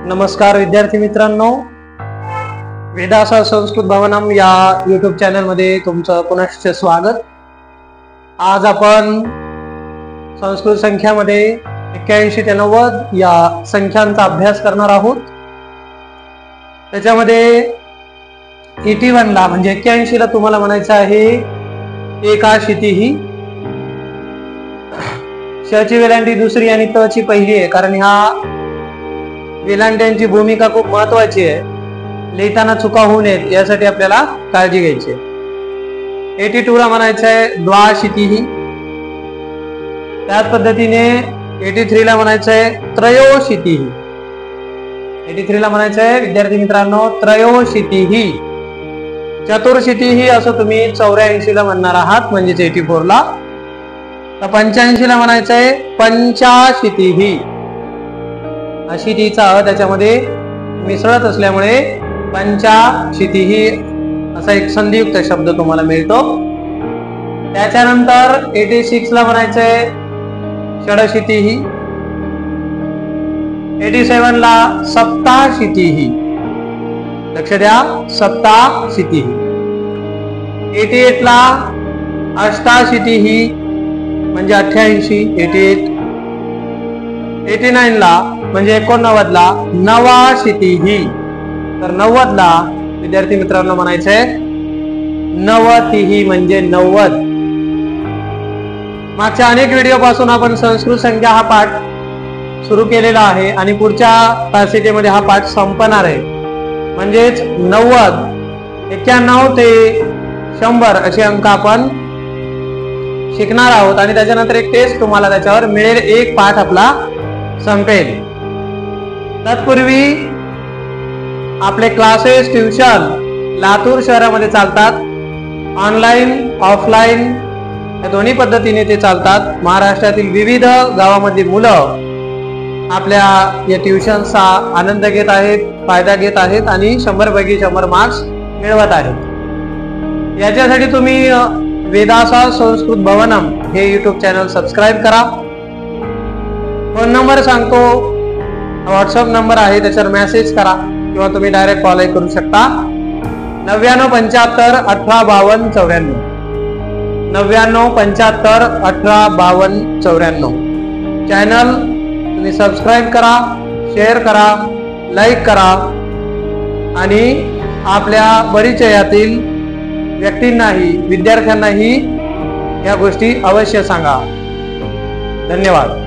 नमस्कार विद्यार्थी मित्रांनो, वेदासा संस्कृत भवनम या यूट्यूब चॅनल मध्ये तुमचं पुनश्च स्वागत। आज आपण संस्कृत संख्यामध्ये 81 ते 90 या संख्यांचा अभ्यास करणार आहोत। त्याच्यामध्ये 81 ला म्हणजे 81 ला तुम्हाला म्हणायचं आहे एकाशीतिही। शची वेलांटी दुसरी आणि त ची पहिली आहे, कारण ह्या वेलांट्यांची भूमिका खूप महत्वाची आहे। लिहिताना चुका होऊ नयेत यासाठी आपल्याला काळजी घ्यायची आहे। 82 ला म्हणायचं आहे द्वाशीतिही। त्याच पद्धतीने 83 ला म्हणायचं आहे त्रयोशीतिही। 83 ला म्हणायचं आहे विद्यार्थी मित्रांनो त्रयोशीतिही। चतुर्शीतिही असं तुम्ही 84 ला म्हणणार आहात, म्हणजेच 84 ला। तर 85 ला म्हणायचं आहे पंचाशीतिही। अशीतीचा त्याच्यामध्ये मिसळत असल्यामुळे पंचाशीतिही असा एक संधियुक्त शब्द तुम्हाला मिळतो। त्याच्यानंतर 86 ला म्हणायचंय षडशीतिही। 87 ला सप्ताशीतिही। लक्ष द्या, सप्ताशीतिही। 88 ला अष्टाशीतिही म्हणजे 88। 89 ला म्हणजे 89 ला नवाशीतिही। तर 90 ला विद्यार्थी मित्रांनो म्हणायचंय नवतिही म्हणजे 90। मागच्या अनेक व्हिडिओ पासून आपण संस्कृत संख्या हा पाठ सुरू केलेला आहे आणि पुढच्या तासिकेमध्ये हा पाठ संपणार आहे। म्हणजेच 90, 91 ते 100 असे अंक आपण शिकणार आहोत आणि त्याच्यानंतर एक टेस्ट तुम्हाला त्याच्यावर मिळेल, एक पाठ आपला संपेल। तत्पूर्वी आपले क्लासेस ट्युशन लातूर शहरामध्ये चालतात। ऑनलाईन ऑफलाईन या दोन्ही पद्धतीने ते चालतात। महाराष्ट्रातील विविध गावामधील मुलं आपल्या या ट्युशनचा आनंद घेत आहेत, फायदा घेत आहेत आणि 100 पैकी 100 मार्क्स मिळवत आहेत। याच्यासाठी तुम्ही वेदासा संस्कृत भवनम हे यूट्यूब चॅनल सबस्क्राईब करा। फोन नंबर सांगतो, व्हॉट्सअप नंबर आहे, त्याच्यावर मेसेज करा किंवा तुम्ही डायरेक्ट कॉल करू शकता। 9975 18 52 94 9975 18 52 94। चॅनल तुम्ही सबस्क्राईब करा, शेअर करा, लाईक करा आणि आपल्या परिचयातील व्यक्तींनाही विद्यार्थ्यांनाही या गोष्टी अवश्य सांगा। धन्यवाद।